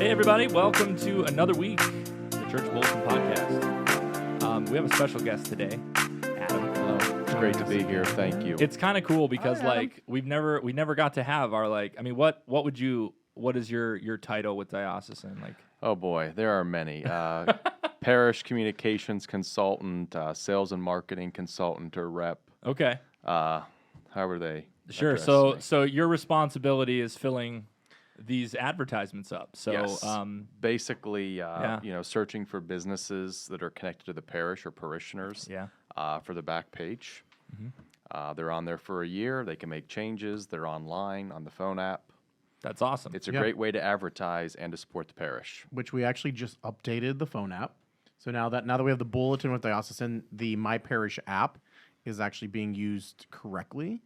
Hey, everybody. Welcome to another week of the Church Bulletin Podcast. We have a special guest today, Adam. Hello. It's great to be here. Thank you. It's kind of cool because, we never got to have our, what is your title with diocesan? Oh, boy. There are many. Parish communications consultant, sales and marketing consultant or rep. Okay. However they Sure. address me. So your responsibility is filling these advertisements up. So yes. Basically, searching for businesses that are connected to the parish or parishioners. Yeah. For the back page. Mm-hmm. They're on there for a year. They can make changes. They're online on the phone app. That's awesome. It's a great way to advertise and to support the parish. Which we actually just updated the phone app. So now that we have the bulletin with diocesan, the My Parish app is actually being used correctly.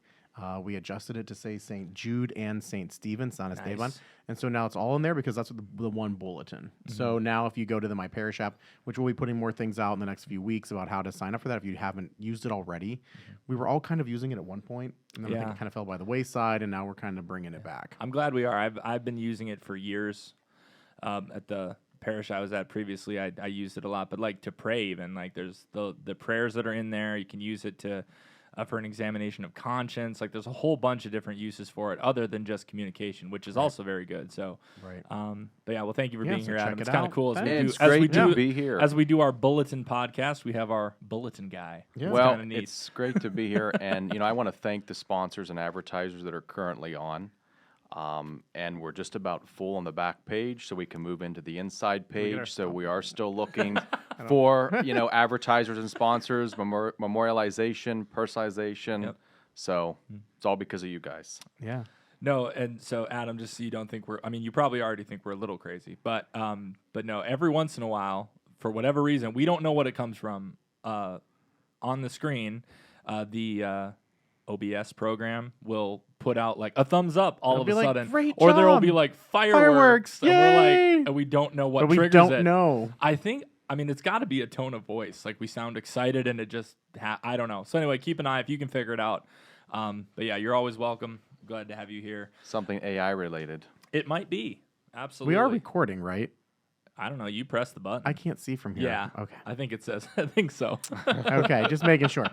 We adjusted it to say St. Jude and St. Stephen, San Esteban. And so now it's all in there because that's the one bulletin. Mm-hmm. So now if you go to the My Parish app, which we'll be putting more things out in the next few weeks about how to sign up for that if you haven't used it already. We were all kind of using it at one point, and then I think it kind of fell by the wayside, and now we're kind of bringing it back. I'm glad we are. I've been using it for years. At the parish I was at previously, I used it a lot. But to pray even, there's the prayers that are in there. You can use it to... for an examination of conscience. There's a whole bunch of different uses for it other than just communication, which is also very good. So, but yeah, well, thank you for being here, Adam. It's kind of cool it's great to be here. As we do our bulletin podcast, we have our bulletin guy. Yeah. Well, it's great to be here. And, I want to thank the sponsors and advertisers that are currently on. And we're just about full on the back page, so we can move into the inside page. So we are still looking for, advertisers and sponsors, memorialization, personalization. Yep. So it's all because of you guys. Yeah. No, and so Adam, just so you don't think you probably already think we're a little crazy, but no, every once in a while, for whatever reason, we don't know what it comes from, on the screen, the OBS program will put out a thumbs up all of a sudden, or there will be fireworks, and we don't know what triggers it. We don't know. I think, it's got to be a tone of voice. We sound excited, and it just, I don't know. So anyway, keep an eye if you can figure it out. But yeah, you're always welcome. Glad to have you here. Something AI related. It might be. Absolutely. We are recording, right? I don't know. You press the button. I can't see from here. Yeah. Okay. I think it says. I think so. Okay, just making sure.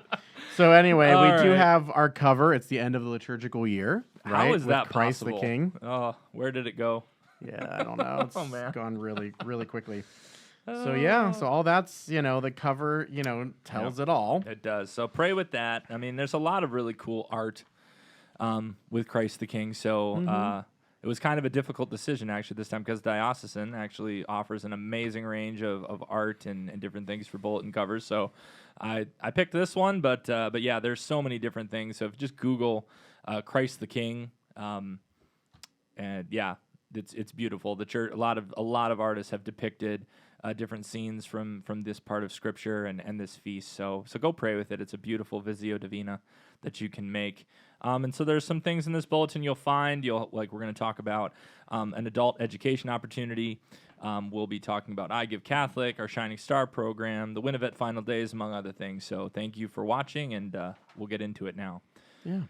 So anyway, we do have our cover. It's the end of the liturgical year, right? How is that Christ possible? the King. Oh, where did it go? Yeah, I don't know. It's gone really, really quickly. So so all that's, the cover, tells it all. It does. So pray with that. There's a lot of really cool art with Christ the King. So it was kind of a difficult decision actually this time because diocesan actually offers an amazing range of art and different things for bulletin covers. So I picked this one, but yeah, there's so many different things. So if you just Google Christ the King, and yeah, it's beautiful. The church, a lot of artists have depicted different scenes from this part of Scripture and this feast. So go pray with it. It's a beautiful Visio Divina that you can make. And so there's some things in this bulletin you'll find. We're going to talk about an adult education opportunity. We'll be talking about I Give Catholic, our Shining Star program, the Winnevet Final Days, among other things. So thank you for watching, and we'll get into it now. Yeah.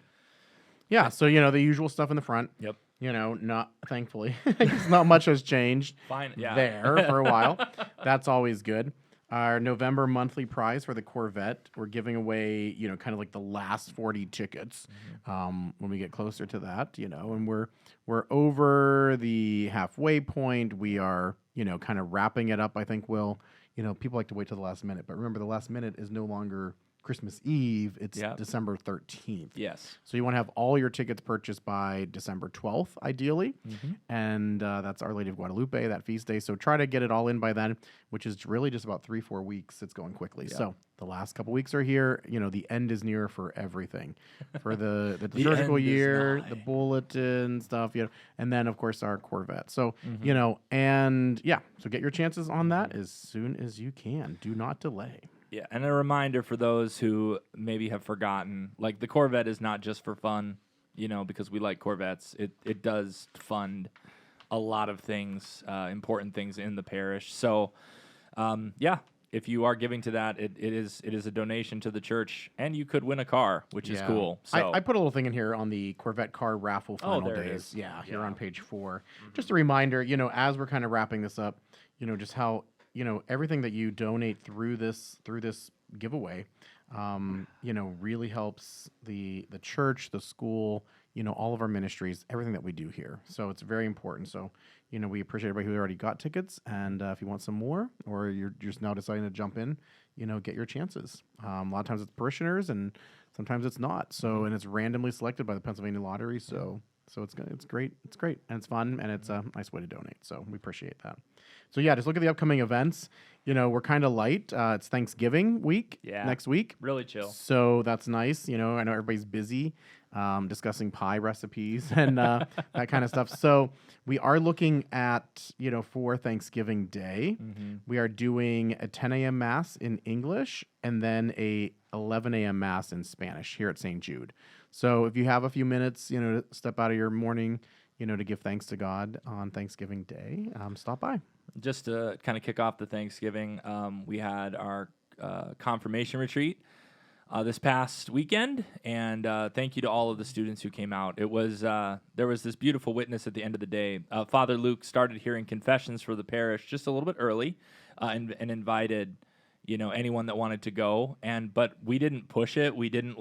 Yeah, so, the usual stuff in the front. Yep. Not thankfully, because not much has changed there for a while. That's always good. Our November monthly prize for the Corvette, we're giving away, kind of the last 40 tickets when we get closer to that, and we're over the halfway point. We are, kind of wrapping it up. I think people like to wait till the last minute, but remember the last minute is no longer Christmas Eve. It's December 13th. Yes. So you want to have all your tickets purchased by December 12th, ideally. And that's Our Lady of Guadalupe, that feast day. So try to get it all in by then, which is really just about 3-4 weeks. It's going quickly. Yeah. So the last couple weeks are here. The end is near for everything. For the liturgical year, the bulletin stuff, and then, of course, our Corvette. So, so get your chances on that as soon as you can. Do not delay. Yeah, and a reminder for those who maybe have forgotten, the Corvette is not just for fun, because we like Corvettes. It does fund a lot of things, important things in the parish. So, if you are giving to that, it is a donation to the church, and you could win a car, which is cool. So I put a little thing in here on the Corvette car raffle final there it days. is. Yeah, here on page 4. Just a reminder, as we're kind of wrapping this up, just how everything that you donate through this giveaway, really helps the church, the school, all of our ministries, everything that we do here. So it's very important. So, we appreciate everybody who already got tickets. And if you want some more, or you're just now deciding to jump in, get your chances. A lot of times it's parishioners and sometimes it's not. So, and it's randomly selected by the Pennsylvania Lottery. So it's great. It's great. And it's fun. And it's a nice way to donate. So we appreciate that. So yeah, just look at the upcoming events. We're kind of light. It's Thanksgiving week next week. Really chill. So that's nice. I know everybody's busy discussing pie recipes and that kind of stuff. So we are looking at, for Thanksgiving Day, we are doing a 10 a.m. Mass in English and then a 11 a.m. Mass in Spanish here at St. Jude. So if you have a few minutes, to step out of your morning, to give thanks to God on Thanksgiving Day, stop by. Just to kind of kick off the Thanksgiving, we had our confirmation retreat this past weekend, and thank you to all of the students who came out. It was there was this beautiful witness at the end of the day. Father Luke started hearing confessions for the parish just a little bit early, and invited anyone that wanted to go. But we didn't push it. We didn't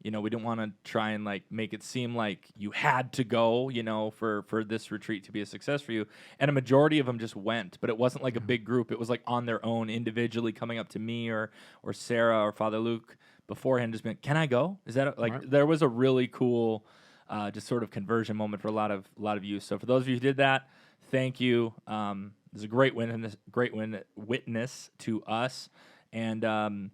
we didn't want to try and make it seem like you had to go, for this retreat to be a success for you. And a majority of them just went, but it wasn't like a big group. It was on their own, individually coming up to me or Sarah or Father Luke beforehand, just being, can I go? Is that right? There was a really cool, just sort of conversion moment for a lot of youth. So for those of you who did that, thank you. It's a great witness to us. And,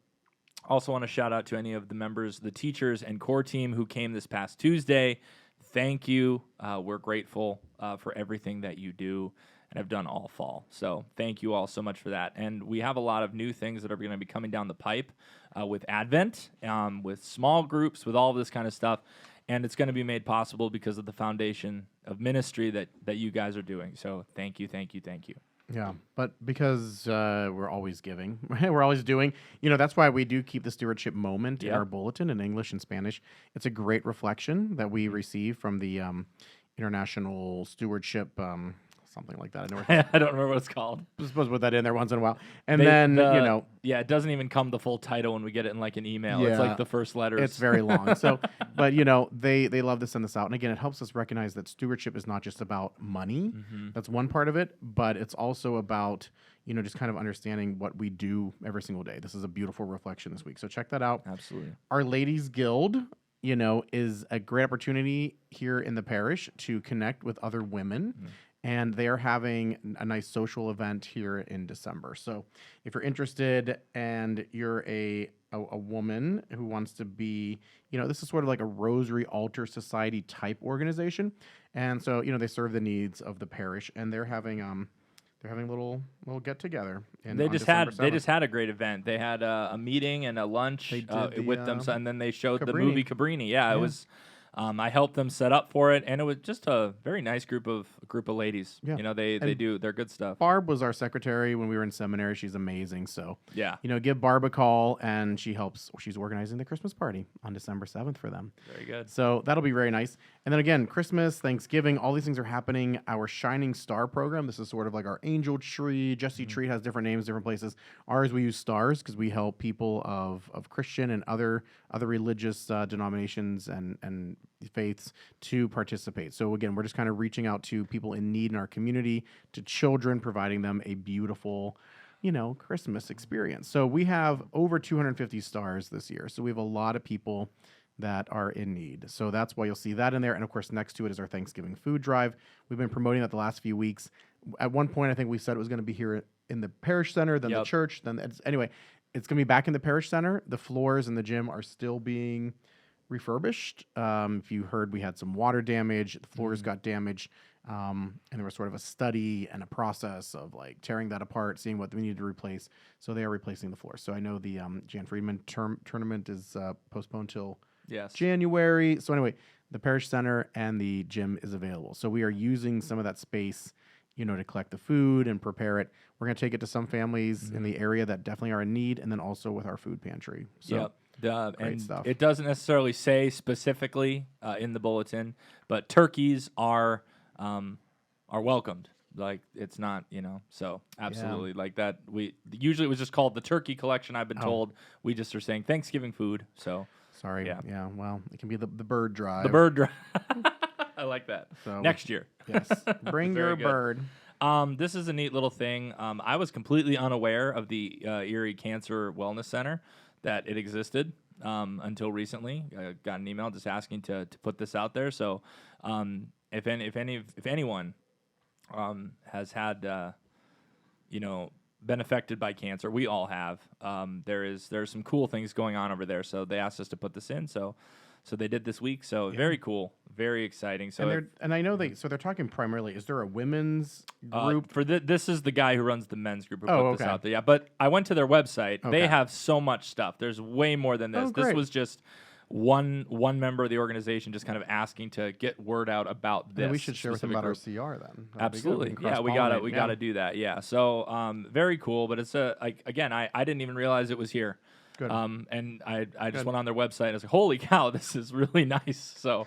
also want to shout out to any of the members, the teachers and core team who came this past Tuesday. Thank you. We're grateful for everything that you do and have done all fall. So thank you all so much for that. And we have a lot of new things that are going to be coming down the pipe with Advent, with small groups, with all this kind of stuff. And it's going to be made possible because of the foundation of ministry that you guys are doing. So thank you, thank you, thank you. Yeah, but because we're always giving, we're always doing, that's why we do keep the stewardship moment in our bulletin in English and Spanish. It's a great reflection that we receive from the International Stewardship, something like that. I don't remember what it's called. I'm supposed to put that in there once in a while. And it doesn't even come the full title when we get it in an email. Yeah. It's like the first letters. It's very long. So, but they love to send this out. And again, it helps us recognize that stewardship is not just about money. That's one part of it, but it's also about, just kind of understanding what we do every single day. This is a beautiful reflection this week. So check that out. Absolutely. Our Ladies Guild, is a great opportunity here in the parish to connect with other women. And they are having a nice social event here in December. So if you're interested and you're a woman who wants to be, this is sort of like a Rosary Altar Society type organization. And so, they serve the needs of the parish, and they're having a little get together. They just had a great event. They had a meeting and a lunch with them, and then they showed Cabrini. The movie Cabrini. Yeah, it was. I helped them set up for it, and it was just a very nice group of ladies. Yeah. They're good stuff. Barb was our secretary when we were in seminary. She's amazing. So yeah, give Barb a call, and she helps. She's organizing the Christmas party on December 7th for them. Very good. So that'll be very nice. And then again, Christmas, Thanksgiving, all these things are happening. Our Shining Star program. This is sort of like our Angel Tree. Jesse Tree has different names, different places. Ours, we use stars because we help people of Christian and other religious denominations and faiths to participate. So again, we're just kind of reaching out to people in need in our community, to children, providing them a beautiful, Christmas experience. So we have over 250 stars this year. So we have a lot of people that are in need. So that's why you'll see that in there. And of course, next to it is our Thanksgiving food drive. We've been promoting that the last few weeks. At one point, I think we said it was going to be here in the parish center, then the church, anyway, it's going to be back in the parish center. The floors in the gym are still being refurbished. If you heard, we had some water damage. The floors got damaged. And there was sort of a study and a process of tearing that apart, seeing what we needed to replace. So they are replacing the floor. So I know the Jan Friedman tournament is postponed till January. So anyway, the parish center and the gym is available. So we are using some of that space to collect the food and prepare it. We're going to take it to some families in the area that definitely are in need, and then also with our food pantry. So Yep. great And stuff. it doesn't necessarily say specifically in the bulletin, but turkeys are welcomed. Like it's not, so absolutely like that. We usually it was just called the turkey collection. I've been told we just are saying Thanksgiving food. So Sorry. Yeah. Well, it can be the bird drive. the bird drive. I like that. So, Next year. Yes. Bring Very your good. bird. This is a neat little thing. I was completely unaware of the Erie Cancer Wellness Center, that it existed until recently. I got an email just asking to put this out there. So if anyone has had been affected by cancer, we all have. There's some cool things going on over there. So they asked us to put this in. So they did this week. So very cool, very exciting. So And I know they're talking primarily. Is there a women's group? this is the guy who runs the men's group who Oh, put this okay. out there. Yeah, but I went to their website. Okay. They have so much stuff. There's way more than this. Oh, This great. was just one member of the organization just kind of asking to get word out about this. Then we should share with them specific about our CR then. That'd be good. Absolutely. We can Yeah, we cross-pollinate. gotta do that. Yeah. So very cool. But it's again, I didn't even realize it was here. Good. And I just went on their website and I was like, holy cow, this is really nice. So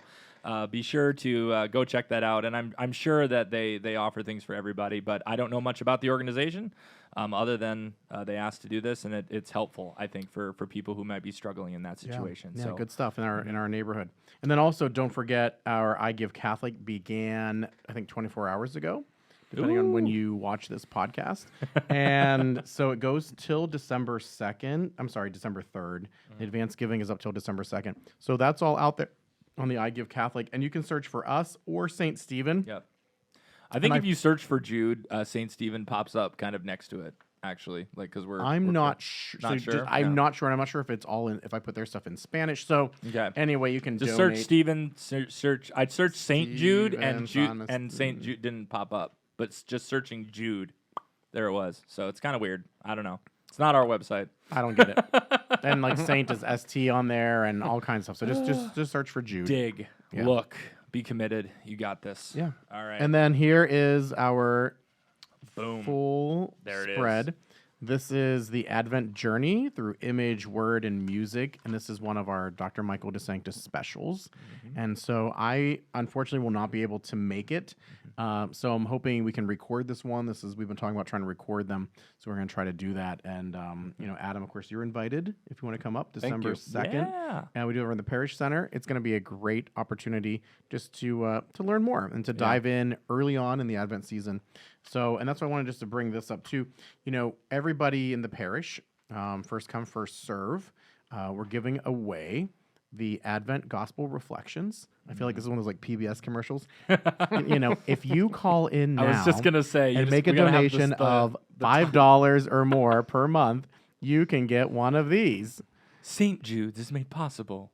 be sure to go check that out. And I'm sure that they offer things for everybody, but I don't know much about the organization other than they asked to do this, and it's helpful, I think, for people who might be struggling in that situation. Yeah, So good stuff in our neighborhood. And then also, don't forget, our I Give Catholic began, I think, 24 hours ago, depending on when you watch this podcast. And so it goes till December 2nd. I'm sorry, December 3rd. The advance giving is up till December 2nd. So that's all out there on the I Give Catholic. And you can search for us or St. Stephen. Yep. I think if you search for Jude, St. Stephen pops up kind of next to it, actually, like because we're. I'm not sure. Not sure? I'm not sure, and I'm not sure if it's all in. If I put their stuff in Spanish, so Okay. anyway, you can Just donate. search Stephen. Search. I'd search St. Jude and Stephen Thomas. and St. Jude didn't pop up, but just searching Jude, there it was. So it's kind of weird. I don't know. It's not our website. I don't get it. And like Saint is ST on there and all kinds of stuff. So just search for Jude. Dig, Yeah. look, be committed. You got this. Yeah. All right. And then here is our Boom. full There it is. spread. This is the Advent Journey through image, word, and music, and this is one of our Dr. Michael DeSanctis specials. And so I unfortunately will not be able to make it. So I'm hoping we can record this one. We've been talking about trying to record them, so we're going to try to do that. And Adam, of course, you're invited if you want to come up December you. 2nd. Yeah. And we do it over in the Parish Center. It's going to be a great opportunity just to learn more and to dive in early on in the Advent season. So, and that's why I wanted just to bring this up too. Everybody in the parish, first come, first serve. We're giving away the Advent Gospel Reflections. I feel like this is one of those like PBS commercials. If you call in now I was just gonna say, and make a donation of $5 or more per month, you can get one of these St. Jude's is made possible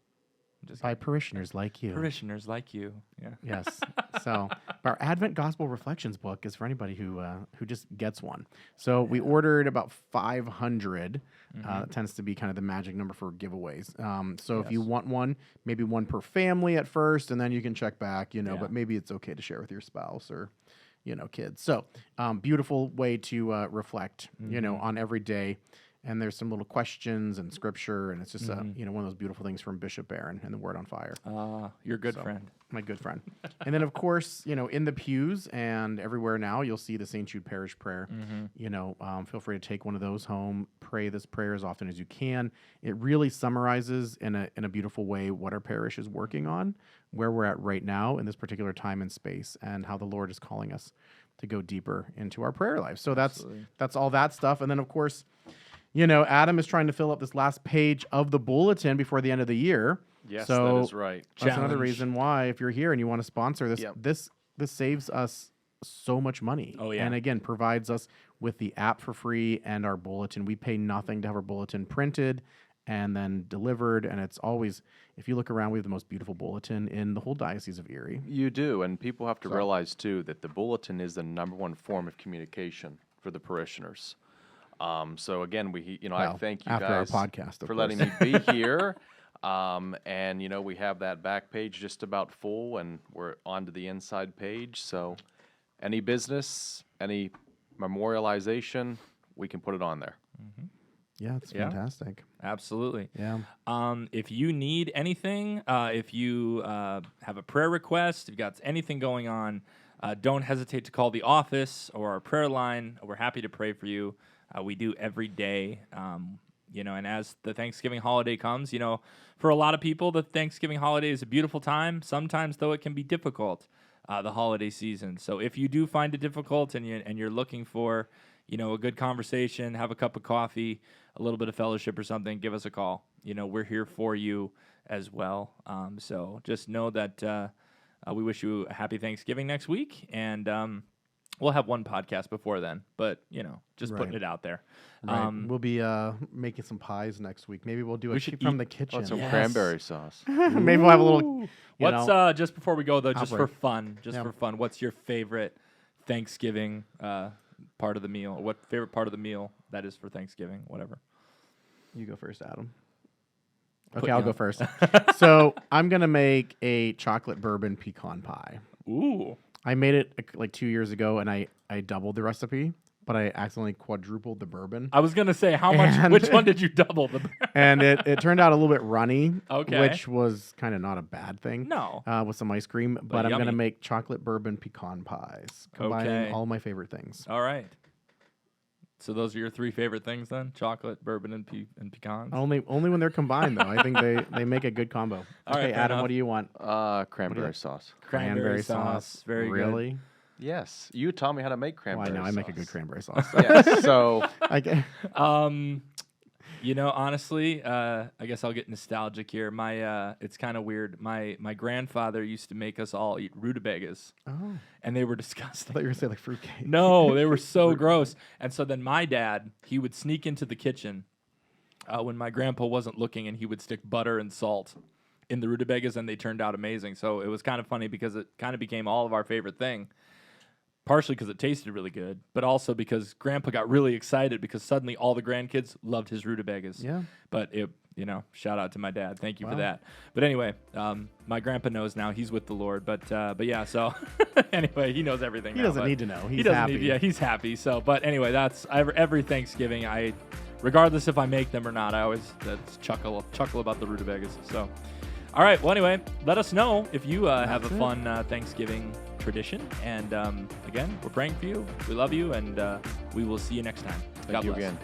by parishioners like you. Parishioners like you. Yeah. Yes. So our Advent Gospel Reflections book is for anybody who just gets one. So we ordered about 500. That tends to be kind of the magic number for giveaways. So if you want one, maybe one per family at first, and then you can check back, but maybe it's okay to share with your spouse or, kids. So beautiful way to reflect, on every day. And there's some little questions and scripture, and it's just one of those beautiful things from Bishop Barron and the Word on Fire. Your good friend. My good friend. And then, of course, in the pews and everywhere now, you'll see the St. Jude Parish Prayer. Feel free to take one of those home. Pray this prayer as often as you can. It really summarizes in a beautiful way what our parish is working on, where we're at right now in this particular time and space, and how the Lord is calling us to go deeper into our prayer life. So that's all that stuff. And then, of course, Adam is trying to fill up this last page of the bulletin before the end of the year. Yes, so that is right. That's another reason why, if you're here and you want to sponsor this, Yep. this saves us so much money. Oh, yeah. And again, provides us with the app for free and our bulletin. We pay nothing to have our bulletin printed and then delivered. And it's always, if you look around, we have the most beautiful bulletin in the whole Diocese of Erie. You do, and people have to realize too that the bulletin is the number one form of communication for the parishioners. So again, I thank you after guys our podcast, of for letting me be here. And we have that back page just about full, and we're on to the inside page. So any business, any memorialization, we can put it on there. Mm-hmm. Yeah, it's fantastic. Absolutely. Yeah. If you need anything, if you have a prayer request, if you've got anything going on, don't hesitate to call the office or our prayer line. We're happy to pray for you. We do every day. And as the Thanksgiving holiday comes, for a lot of people, the Thanksgiving holiday is a beautiful time. Sometimes, though, it can be difficult, the holiday season. So if you do find it difficult and you're looking for, a good conversation, have a cup of coffee, a little bit of fellowship or something, give us a call. We're here for you as well. So just know that we wish you a happy Thanksgiving next week, and we'll have one podcast before then, but, just putting it out there. Right. We'll be making some pies next week. Maybe we'll do a should from the kitchen. Some cranberry sauce. Maybe we'll have a little. What's just before we go though, just Outbreak. for fun, for fun, what's your favorite Thanksgiving part of the meal? What favorite part of the meal that is for Thanksgiving? Whatever. You go first, Adam. Put Okay, me I'll on. go first. So I'm gonna make a chocolate bourbon pecan pie. Ooh. I made it like 2 years ago, and I doubled the recipe, but I accidentally quadrupled the bourbon. I was gonna say how much. And- Which one did you double? And it turned out a little bit runny, Okay. which was kind of not a bad thing. No. With some ice cream, but I'm yummy. gonna make chocolate bourbon pecan pies, combining Okay. all my favorite things. All right. So those are your three favorite things then? Chocolate, bourbon, and pecans. Only when they're combined, though. I think they make a good combo. All right, Okay, fair Adam, enough. what do you want? Cranberry sauce. Cranberry sauce. Very really? good. Yes, you taught me how to make Well, cranberry I know sauce. I make a good cranberry sauce. Yes, so Honestly, I guess I'll get nostalgic here. It's kind of weird. My grandfather used to make us all eat rutabagas, Oh, and they were I disgusting. thought you were gonna say like fruitcake. No, they were so gross. And so then my dad, he would sneak into the kitchen when my grandpa wasn't looking, and he would stick butter and salt in the rutabagas, and they turned out amazing. So it was kind of funny because it kind of became all of our favorite thing. Partially because it tasted really good, but also because Grandpa got really excited because suddenly all the grandkids loved his rutabagas. Yeah. But shout out to my dad. Thank you for Wow. that. But anyway, my grandpa knows now. He's with the Lord. But yeah, so anyway, he knows everything. He now, doesn't but need to know. he He's doesn't happy. need. Yeah, he's happy. So, but anyway, that's every Thanksgiving. Regardless if I make them or not, I always chuckle about the rutabagas. So, all right. Well, anyway, let us know if you have a fun Thanksgiving tradition. And again, we're praying for you. We love you, and we will see you next time. thank God you bless. again.